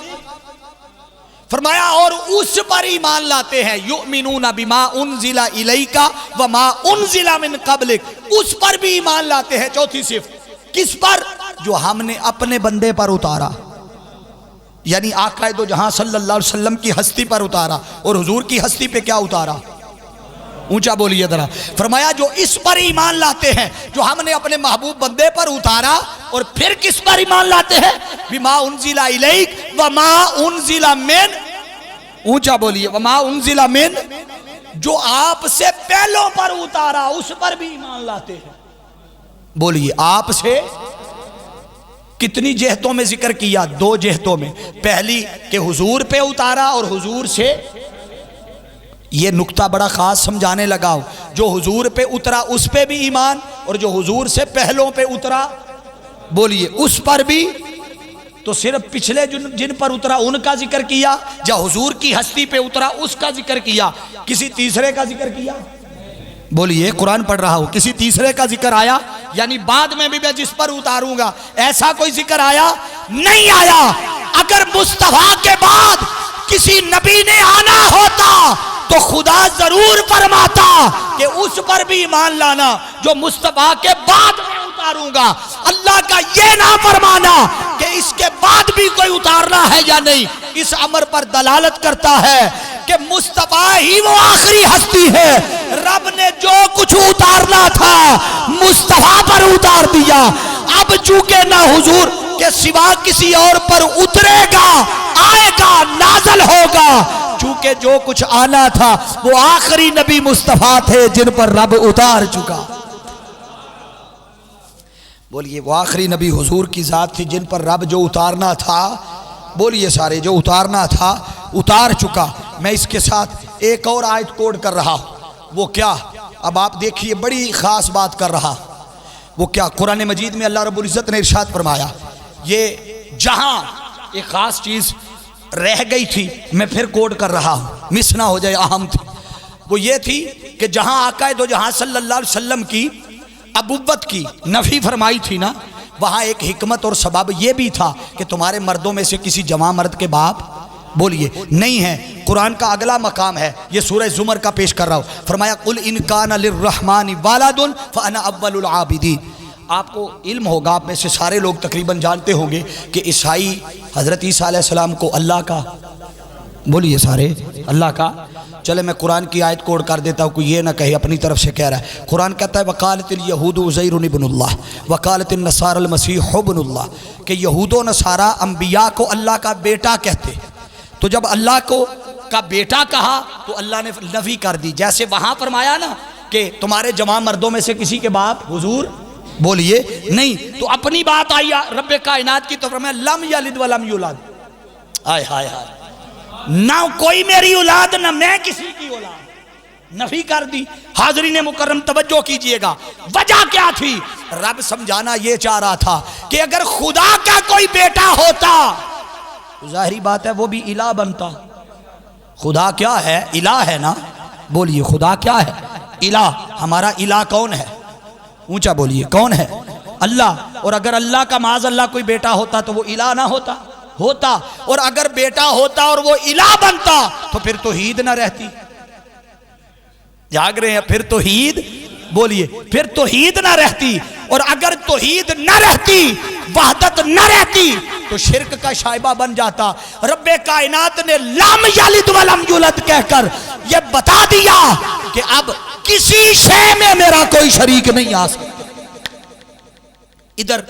فرمایا اور اس پر ایمان لاتے ہیں یؤمنون بما انزل الیک وما انزل من قبلک، اس پر بھی ایمان لاتے ہیں. چوتھی صفت کس پر؟ جو ہم نے اپنے بندے پر اتارا، یعنی آقا دو جہاں صلی اللہ علیہ وسلم کی ہستی پر اتارا. اور حضور کی ہستی پہ کیا اتارا؟ اونچا بولیے ذرا. فرمایا جو اس پر ایمان لاتے ہیں جو ہم نے اپنے محبوب بندے پر اتارا. اور پھر کس پر ایمان لاتے ہیں؟ بما انزل الیک وما انزل من، اونچا بولیے، وما انزل من، جو آپ سے پہلوں پر اتارا اس پر بھی ایمان لاتے ہیں. بولیے آپ سے کتنی جہتوں میں ذکر کیا؟ 2 جہتوں میں. پہلی کہ حضور پہ اتارا اور حضور سے. یہ نکتہ بڑا خاص سمجھانے لگا ہوں. جو حضور پہ اترا اس پہ بھی ایمان، اور جو حضور سے پہلوں پہ اترا بولیے اس پر بھی. تو صرف پچھلے جن پر اترا ان کا ذکر کیا، یا حضور کی ہستی پہ اترا اس کا ذکر کیا؟ کسی تیسرے کا ذکر کیا؟ بولیے قرآن پڑھ رہا ہوں. کسی تیسرے کا ذکر آیا؟ یعنی بعد میں بھی میں جس پر اتاروں گا ایسا کوئی ذکر آیا؟ نہیں آیا. اگر مصطفیٰ کے بعد کسی نبی نے آنا ہوتا تو خدا ضرور فرماتا کہ اس پر بھی ایمان لانا جو مصطفیٰ کے بعد میں اتاروں گا. اللہ کا یہ نہ فرمانا کہ اس کے بعد بھی کوئی اتارنا ہے یا نہیں، اس امر پر دلالت کرتا ہے کہ مصطفیٰ ہی وہ آخری ہستی ہے. رب نے جو کچھ اتارنا تھا مصطفیٰ پر اتار دیا. اب چونکہ نہ حضور کے سوا کسی اور پر اترے گا، آئے گا، نازل ہوگا، چونکہ جو کچھ آنا تھا وہ آخری نبی مصطفیٰ تھے جن پر رب اتار چکا. بولیے وہ آخری نبی حضور کی ذات تھی جن پر رب جو اتارنا تھا، بولیے سارے، جو اتارنا تھا اتار چکا. میں اس کے ساتھ ایک اور آیت کوڈ کر رہا ہوں. وہ کیا؟ اب آپ دیکھیے بڑی خاص بات کر رہا. وہ کیا؟ قرآن مجید میں اللہ رب العزت نے ارشاد فرمایا، یہ جہاں ایک خاص چیز رہ گئی تھی میں پھر کوڈ کر رہا ہوں، مس نہ ہو جائے، اہم تھی. وہ یہ تھی کہ جہاں آقا دو جہاں صلی اللہ علیہ وسلم کی ابوت کی نفی فرمائی تھی نا، وہاں ایک حکمت اور سبب یہ بھی تھا کہ تمہارے مردوں میں سے کسی جوان مرد کے باپ بولیے نہیں ہے. قرآن کا اگلا مقام ہے، یہ سورہ زمر کا پیش کر رہا ہوں. فرمایا قل ان کان للرحمن ولد فانا اول العابدین. آپ کو علم ہوگا، آپ میں سے سارے لوگ تقریباً جانتے ہوں گے کہ عیسائی حضرت عیسیٰ علیہ السلام کو اللہ کا، بولیے سارے، اللہ کا. چلے میں قرآن کی آیت کوڈ کر دیتا ہوں، کوئی یہ نہ کہے اپنی طرف سے کہہ رہا ہے. قرآن کہتا ہے وقالت الیہود عزیر ابن اللہ وقالت النصارى المسیح ابن اللہ، کہ یہود و نصارہ انبیاء کو اللہ کا بیٹا کہتے. تو جب اللہ کو کا بیٹا کہا تو اللہ نے نفی کر دی. جیسے وہاں فرمایا نا کہ تمہارے جوان مردوں میں سے کسی کے باپ حضور بولیے نہیں، تو اپنی بات آئی رب کائنات کی تو فرمایا لم یلد ولم یولد. آئے ہائے ہائے، نہ کوئی میری اولاد نہ میں کسی کی اولاد، نفی کر دی. حاضرین مکرم توجہ کیجئے گا، وجہ کیا تھی؟ رب سمجھانا یہ چاہ رہا تھا کہ اگر خدا کا کوئی بیٹا ہوتا تو ظاہری بات ہے وہ بھی الہ بنتا. خدا کیا ہے؟ الہ ہے نا. بولیے خدا کیا ہے؟ الہ. ہمارا الہ کون ہے؟ اونچا بولیے کون ہے؟ اللہ. اور اگر اللہ کا معاذ اللہ کوئی بیٹا ہوتا تو وہ الہ نہ ہوتا؟ ہوتا. اور اگر بیٹا ہوتا اور وہ الہ بنتا تو پھر توحید نہ رہتی. جاگ رہے ہیں؟ پھر توحید بولیے، پھر توحید نہ رہتی. اور اگر توحید نہ رہتی، وحدت نہ رہتی تو شرک کا شائبہ بن جاتا. رب کائنات نے لم یلد ولم یولد کہہ کر یہ بتا دیا کہ اب کسی شے میں میرا کوئی شریک نہیں آ سکتا. ادھر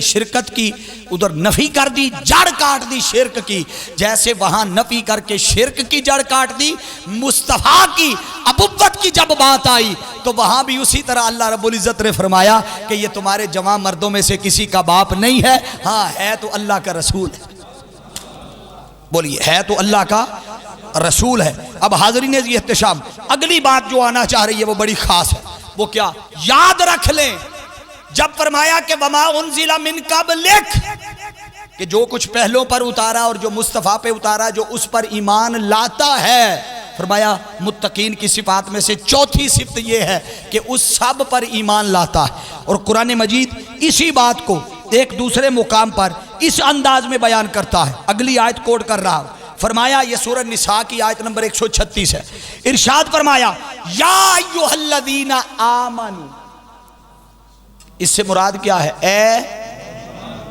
شرکت کی، ادھر نفی کر دی، جڑ کاٹ دی شرک کی. جیسے وہاں نفی کر کے شرک کی جڑ کاٹ دی، مصطفیٰ کی ابوت کی جب بات آئی تو وہاں بھی اسی طرح اللہ رب العزت نے فرمایا کہ یہ تمہارے جوان مردوں میں سے کسی کا باپ نہیں ہے، ہاں ہے تو اللہ کا رسول ہے. بولیے ہے تو اللہ کا رسول ہے. اب حاضرین احتشام، اگلی بات جو آنا چاہ رہی ہے وہ بڑی خاص ہے. وہ کیا؟ یاد رکھ لیں جب فرمایا کہ وما انزل من قبلک، کہ جو کچھ پہلوں پر اتارا اور جو مصطفیٰ پہ اتارا جو اس پر ایمان لاتا ہے، فرمایا متقین کی صفات میں سے چوتھی صفت یہ ہے کہ اس سب پر ایمان لاتا ہے۔ اور قرآن مجید اسی بات کو ایک دوسرے مقام پر اس انداز میں بیان کرتا ہے۔ اگلی آیت کوٹ کر رہا ہوں، فرمایا یہ سورہ نساء کی آیت نمبر 136 ہے، ارشاد فرمایا یا ایھا الذین آمنوا، اس سے مراد کیا ہے؟ اے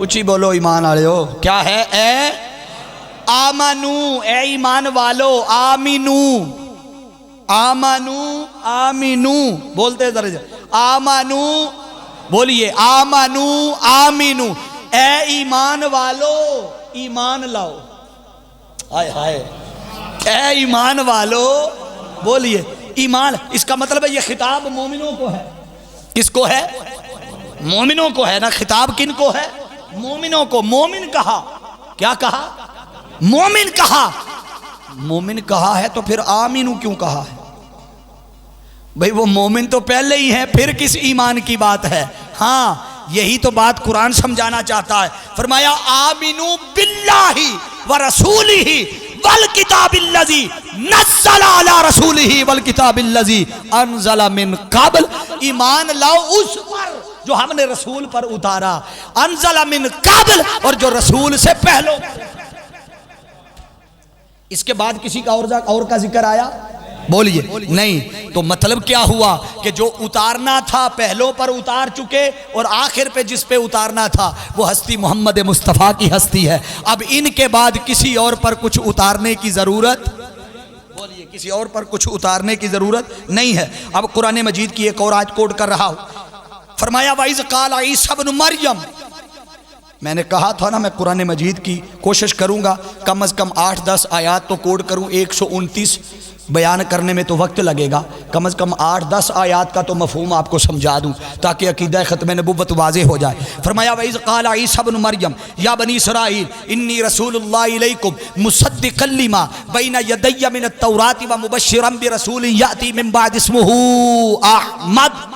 اچھی بولو ایمان والے ہو، کیا ہے؟ اے آمنو، اے ایمان والو، آمینو، آمنو، آمینو، بولتے ذرا آمنو، بولیے آمنو، آمینو، اے ایمان والو ایمان لاؤ، ہائے ہائے، اے ایمان والو، بولیے ایمان۔ اس کا مطلب ہے یہ خطاب مومنوں کو ہے، کس کو ہے؟ مومنوں کو ہے نا، خطاب کن کو ہے؟ مومنوں کو۔ مومن کہا، کیا کہا؟ مومن کہا۔ مومن کہا ہے تو پھر آمینو کیوں کہا ہے؟ بھئی وہ مومن تو پہلے ہی ہے، پھر کس ایمان کی بات ہے؟ ہاں یہی تو بات قرآن سمجھانا چاہتا ہے۔ فرمایا آمینو باللہ ورسولہ والکتاب الذی نزل علی رسولہ والکتاب الذی انزل من قبل، ایمان لاؤ اس پر جو ہم نے رسول پر اتارا، انزل من قبل، اور جو رسول سے پہلو۔ اس کے بعد کسی کا اور کا ذکر آیا؟ بولیے نہیں۔ تو مطلب کیا ہوا کہ جو اتارنا تھا پہلوں پر اتار چکے، اور آخر پہ جس پہ اتارنا تھا وہ ہستی محمد مصطفیٰ کی ہستی ہے۔ اب ان کے بعد کسی اور پر کچھ اتارنے کی ضرورت، بولیے کسی اور پر کچھ اتارنے کی ضرورت نہیں ہے۔ اب قرآن مجید کی ایک اور آیت کوٹ کر رہا ہوں، فرمایا وَإِذْ قَالَ عِيسَىٰ ابْنُ مَرْيَمَ، میں نے کہا تھا نا میں قرآن مجید کی کوشش کروں گا کم از کم 8-10 آیات تو کوڈ کروں، 129 بیان کرنے میں تو وقت لگے گا، کم از کم 8-10 آیات کا تو مفہوم آپ کو سمجھا دوں تاکہ عقیدہ ختم نبوت واضح ہو جائے۔ فرمایا وَإِذْ قَالَ عِيسَىٰ ابْنُ مَرْيَمَ يَا بَنِي إِسْرَائِيلَ إِنِّي رَسُولُ اللَّهِ إِلَيْكُمْ مُصَدِّقًا لِمَا بَيْنَ يَدَيَّ مِنَ التَّوْرَاةِ وَمُبَشِّرًا بِرَسُولٍ يَأْتِي مِن بَعْدِي اسْمُهُ أَحْمَدُ۔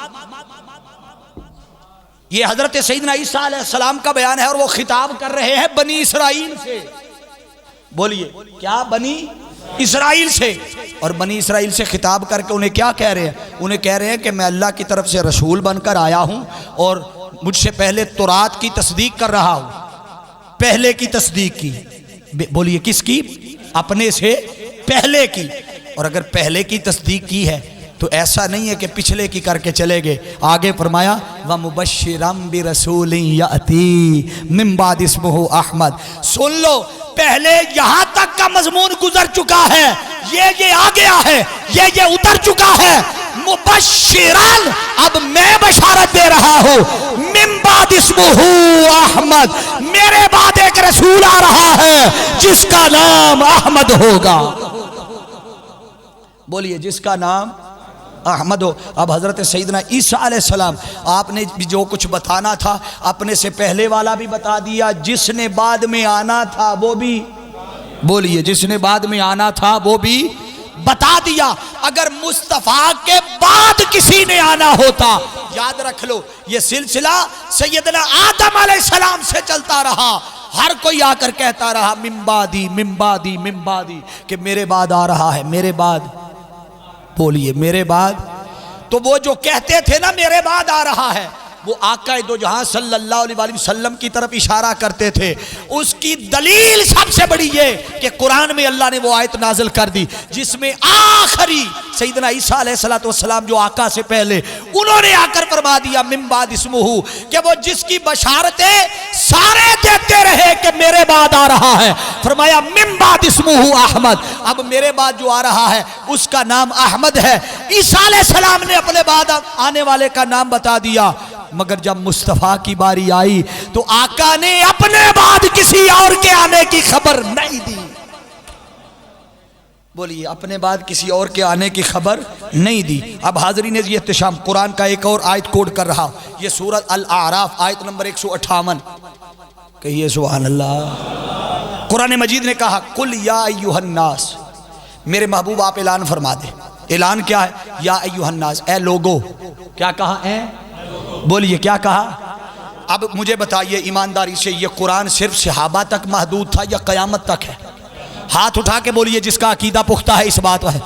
یہ حضرت سیدنا عیسیٰ علیہ السلام کا بیان ہے، اور وہ خطاب کر رہے ہیں بنی اسرائیل سے۔ بولیے کیا؟ بنی اسرائیل سے۔ اور بنی اسرائیل سے خطاب کر کے انہیں کیا کہہ رہے ہیں؟ انہیں کہہ رہے ہیں کہ میں اللہ کی طرف سے رسول بن کر آیا ہوں، اور مجھ سے پہلے تورات کی تصدیق کر رہا ہوں۔ پہلے کی تصدیق کی، بولیے کس کی؟ اپنے سے پہلے کی۔ اور اگر پہلے کی تصدیق کی ہے تو ایسا نہیں ہے کہ پچھلے کی کر کے چلے گئے۔ آگے فرمایا وَمُبَشِّرًا بِرَسُولٍ يَأْتِي مِن بَعْدِ اسْمُهُ أَحْمَدُ۔ سن لو، پہلے یہاں تک کا مضمون گزر چکا ہے، یہ آ گیا ہے، یہ اتر چکا ہے۔ مبشران، اب میں بشارت دے رہا ہوں، من بعد اسمہ احمد، میرے بعد ایک رسول آ رہا ہے جس کا نام احمد ہوگا۔ بولیے جس کا نام احمد ہو۔ اب حضرت سیدنا عیسیٰ علیہ السلام، آپ نے جو کچھ بتانا تھا اپنے سے پہلے والا بھی بتا دیا، جس نے بعد میں آنا تھا وہ بھی، بولیے جس نے بعد میں آنا تھا وہ بھی بتا دیا۔ اگر مصطفیٰ کے بعد کسی نے آنا ہوتا، یاد رکھ لو یہ سلسلہ سیدنا آدم علیہ السلام سے چلتا رہا، ہر کوئی آ کر کہتا رہا من بعدی من بعدی من بعدی، کہ میرے بعد آ رہا ہے، میرے بعد، بولیے میرے بعد۔ تو وہ جو کہتے تھے نا میرے بعد آ رہا ہے، وہ آقا دو جہاں صلی اللہ علیہ وسلم کی طرف اشارہ کرتے تھے۔ اس کی دلیل سب سے بڑی یہ کہ قرآن میں اللہ نے وہ آیت نازل کر دی جس میں آخری سیدنا عیسیٰ علیہ السلام جو آقا سے پہلے، انہوں نے آ کر فرما دیا من بعد اسمہ، کہ وہ جس کی بشارتیں سارے دیتے رہے کہ میرے بعد آ رہا ہے، فرمایا من بعد اسمہ احمد، اب میرے بعد جو آ رہا ہے اس کا نام احمد ہے۔ عیسیٰ علیہ السلام نے اپنے بعد آنے والے کا نام بتا دیا، مگر جب مصطفیٰ کی باری آئی تو آقا نے اپنے بعد کسی اور کے آنے کی خبر نہیں دی۔ بولیے اپنے بعد کسی اور کے آنے کی خبر نہیں دی۔ اب حاضرین یہ احتشام، قرآن کا ایک اور آیت کوڈ کر رہا، یہ سورۃ الاعراف آیت نمبر 158، کہیے سبحان اللہ۔ قرآن مجید نے کہا قل یا ایھا الناس، میرے محبوب آپ اعلان فرما دے۔ اعلان کیا ہے؟ یا ایھا الناس، اے لوگو، کیا کہا؟ اے، بولیے کیا کہا؟ اب مجھے بتائیے ایمانداری سے، یہ قرآن صرف صحابہ تک محدود تھا یا قیامت تک ہے؟ ہاتھ اٹھا کے بولیے جس کا عقیدہ پختہ ہے اس بات ہے،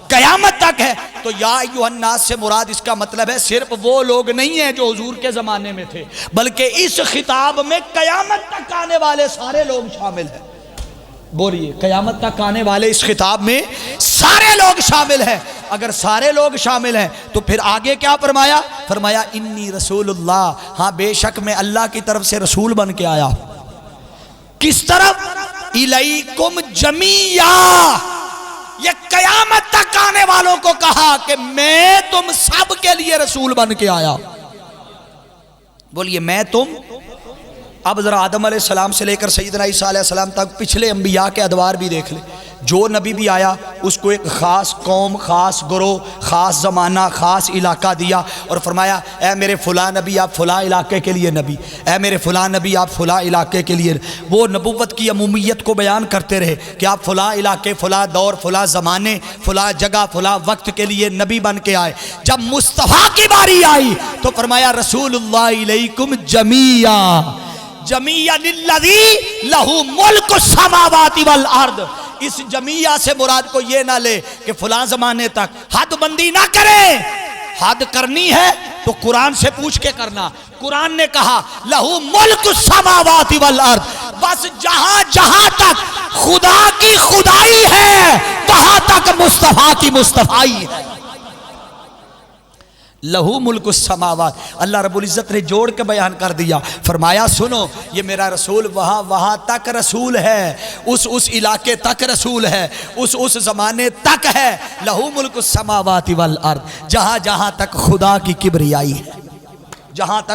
قیامت تک ہے۔ تو یا ایھا الناس سے مراد اس کا مطلب ہے صرف وہ لوگ نہیں ہیں جو حضور کے زمانے میں تھے، بلکہ اس خطاب میں قیامت تک آنے والے سارے لوگ شامل ہیں۔ بولیے قیامت تک آنے والے اس خطاب میں سارے لوگ شامل ہیں۔ اگر سارے لوگ شامل ہیں تو پھر آگے کیا فرمایا؟ فرمایا انی رسول اللہ، ہاں بے شک میں اللہ کی طرف سے رسول بن کے آیا۔ کس طرف؟ الیکم جمیعا، یہ قیامت تک آنے والوں کو کہا کہ میں تم سب کے لیے رسول بن کے آیا۔ بولیے میں تم، اب ذرا آدم علیہ السلام سے لے کر سیدنا عیسیٰ علیہ السلام تک پچھلے انبیاء کے ادوار بھی دیکھ لیں۔ جو نبی بھی آیا اس کو ایک خاص قوم، خاص گروہ، خاص زمانہ، خاص علاقہ دیا اور فرمایا اے میرے فلاں نبی آپ فلاں علاقے کے لیے نبی، اے میرے فلاں نبی آپ فلاں علاقے کے لیے۔ وہ نبوت کی عمومیت کو بیان کرتے رہے کہ آپ فلاں علاقے، فلاں دور، فلاں زمانے، فلاں جگہ، فلاں وقت کے لیے نبی بن کے آئے۔ جب مصطفیٰ کی باری آئی تو فرمایا رسول اللہ علیکم جمیعا، جمیعا للذی لہ ملک السماوات والارض۔ اس جمیعہ سے مراد کو یہ نہ لے کہ فلاں زمانے تک، حد بندی نہ کریں۔ حد کرنی ہے تو قرآن سے پوچھ کے کرنا۔ قرآن نے کہا لہو ملک السماوات والارض، بس جہاں جہاں تک خدا کی خدائی ہے وہاں تک مصطفیٰ کی مصطفائی ہے۔ لہو ملک السماوات، اللہ رب العزت نے جوڑ کے بیان کر دیا۔ فرمایا سنو یہ میرا رسول وہاں تک رسول ہے، اس علاقے تک رسول ہے، اس زمانے تک ہے۔ لہو ملک السماوات والارض، جہاں جہاں تک خدا کی کبریائی ہے، جہاں تک